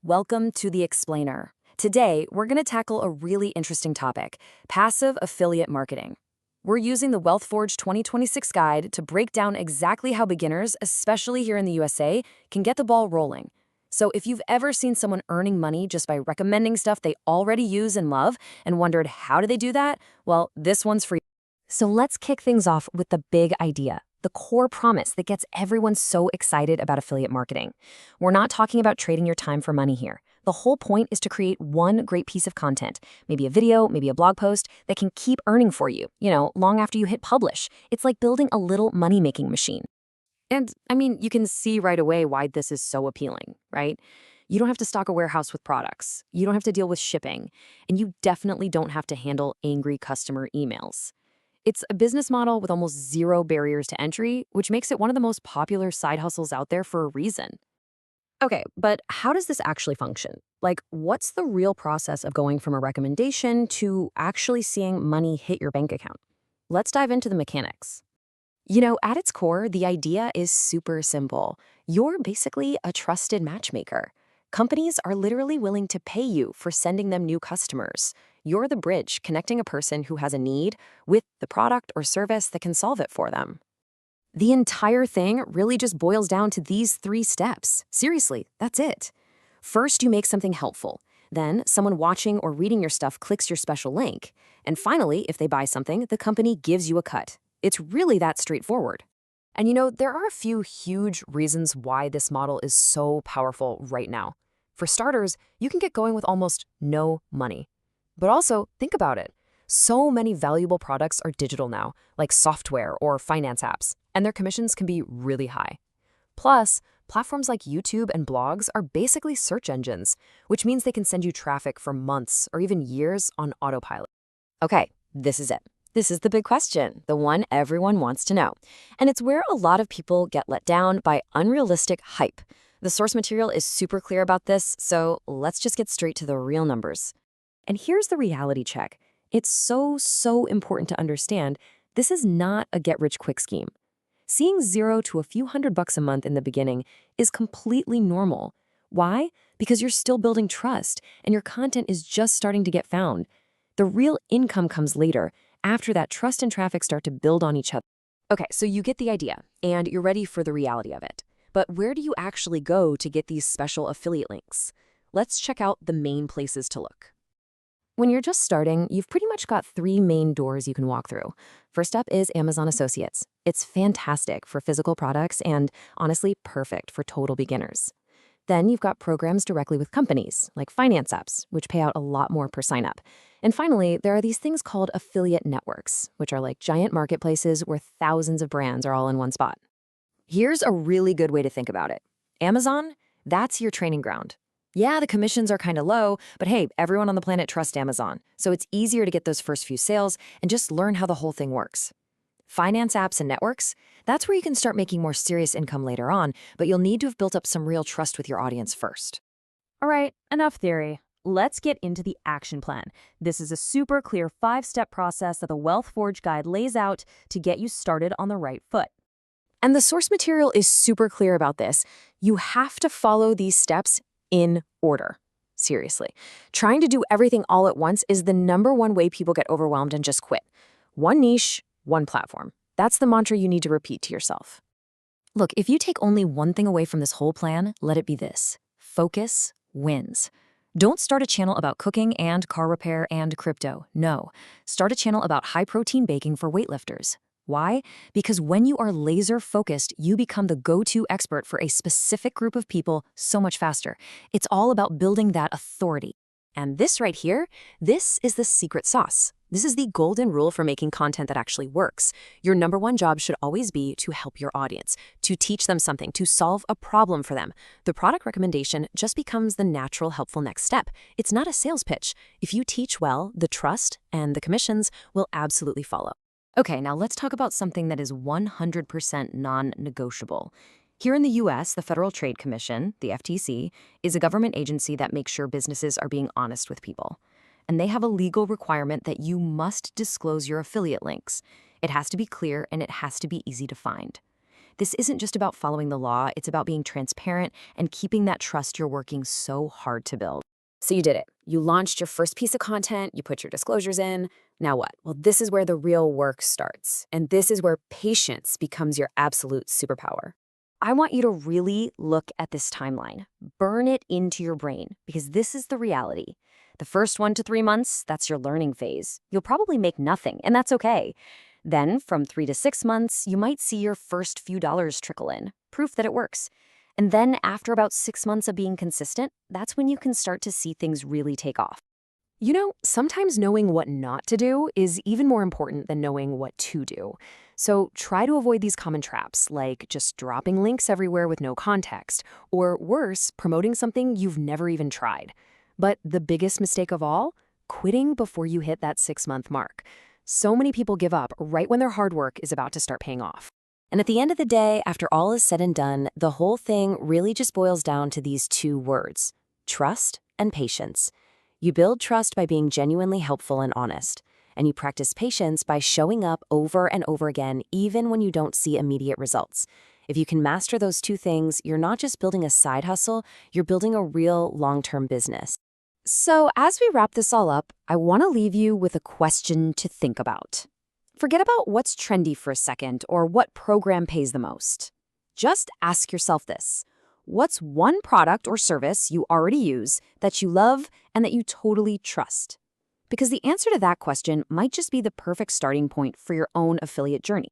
Welcome to The Explainer. Today, we're going to tackle a really interesting topic, passive affiliate marketing. We're using the WealthForge 2026 guide to break down exactly how beginners, especially here in the USA, can get the ball rolling. So if you've ever seen someone earning money just by recommending stuff they already use and love and wondered how do they do that, well, this one's for you. So let's kick things off with the big idea, the core promise that gets everyone so excited about affiliate marketing. We're not talking about trading your time for money here. The whole point is to create one great piece of content, maybe a video, maybe a blog post, that can keep earning for you, long after you hit publish. It's like building a little money-making machine. And you can see right away why this is so appealing, right? You don't have to stock a warehouse with products. You don't have to deal with shipping. And you definitely don't have to handle angry customer emails. It's a business model with almost zero barriers to entry, which makes it one of the most popular side hustles out there for a reason. Okay, but how does this actually function? Like, what's the real process of going from a recommendation to actually seeing money hit your bank account? Let's dive into the mechanics. At its core, the idea is super simple. You're basically a trusted matchmaker. Companies are literally willing to pay you for sending them new customers. You're the bridge connecting a person who has a need with the product or service that can solve it for them. The entire thing really just boils down to these 3 steps. Seriously, that's it. First, you make something helpful. Then, someone watching or reading your stuff clicks your special link. And finally, if they buy something, the company gives you a cut. It's really that straightforward. And there are a few huge reasons why this model is so powerful right now. For starters, you can get going with almost no money. But also, think about it. So many valuable products are digital now, like software or finance apps, and their commissions can be really high. Plus, platforms like YouTube and blogs are basically search engines, which means they can send you traffic for months or even years on autopilot. Okay, this is it. This is the big question, the one everyone wants to know. And it's where a lot of people get let down by unrealistic hype. The source material is super clear about this, so let's just get straight to the real numbers. And here's the reality check. It's so important to understand this is not a get-rich-quick scheme. Seeing $0 to a few $100 a month in the beginning is completely normal. Why? Because you're still building trust, and your content is just starting to get found. The real income comes later, after that trust and traffic start to build on each other. Okay, so you get the idea, and you're ready for the reality of it. But where do you actually go to get these special affiliate links? Let's check out the main places to look. When you're just starting, you've pretty much got 3 main doors you can walk through. First up is Amazon Associates. It's fantastic for physical products and, honestly, perfect for total beginners. Then you've got programs directly with companies, like finance apps, which pay out a lot more per sign-up. And finally, there are these things called affiliate networks, which are like giant marketplaces where thousands of brands are all in one spot. Here's a really good way to think about it. Amazon, that's your training ground. Yeah, the commissions are kind of low, but hey, everyone on the planet trusts Amazon, so it's easier to get those first few sales and just learn how the whole thing works. Finance apps and networks, that's where you can start making more serious income later on, but you'll need to have built up some real trust with your audience first. All right, enough theory. Let's get into the action plan. This is a super clear 5-step process that the WealthForge guide lays out to get you started on the right foot. And the source material is super clear about this. You have to follow these steps in order. Seriously. Trying to do everything all at once is the #1 way people get overwhelmed and just quit. One niche, one platform. That's the mantra you need to repeat to yourself. Look, if you take only one thing away from this whole plan, let it be this. Focus wins. Don't start a channel about cooking and car repair and crypto. No. Start a channel about high-protein baking for weightlifters. Why? Because when you are laser-focused, you become the go-to expert for a specific group of people so much faster. It's all about building that authority. And this right here, this is the secret sauce. This is the golden rule for making content that actually works. Your #1 job should always be to help your audience, to teach them something, to solve a problem for them. The product recommendation just becomes the natural, helpful next step. It's not a sales pitch. If you teach well, the trust and the commissions will absolutely follow. Okay, now let's talk about something that is 100% non-negotiable. Here in the US, the Federal Trade Commission, the FTC, is a government agency that makes sure businesses are being honest with people. And they have a legal requirement that you must disclose your affiliate links. It has to be clear and it has to be easy to find. This isn't just about following the law, it's about being transparent and keeping that trust you're working so hard to build. So you did it. You launched your first piece of content, you put your disclosures in. Now what? Well, this is where the real work starts. And this is where patience becomes your absolute superpower. I want you to really look at this timeline. Burn it into your brain, because this is the reality. The first 1 to 3 months, that's your learning phase. You'll probably make nothing, and that's okay. Then, from 3 to 6 months, you might see your first few dollars trickle in, proof that it works. And then, after about 6 months of being consistent, that's when you can start to see things really take off. You know, sometimes knowing what not to do is even more important than knowing what to do. So try to avoid these common traps, like just dropping links everywhere with no context, or worse, promoting something you've never even tried. But the biggest mistake of all? Quitting before you hit that 6-month mark. So many people give up right when their hard work is about to start paying off. And at the end of the day, after all is said and done, the whole thing really just boils down to these 2 words: trust and patience. You build trust by being genuinely helpful and honest, and you practice patience by showing up over and over again, even when you don't see immediate results. If you can master those 2 things, you're not just building a side hustle, you're building a real long-term business. So as we wrap this all up, I want to leave you with a question to think about. Forget about what's trendy for a second or what program pays the most. Just ask yourself this: what's one product or service you already use that you love and that you totally trust? Because the answer to that question might just be the perfect starting point for your own affiliate journey.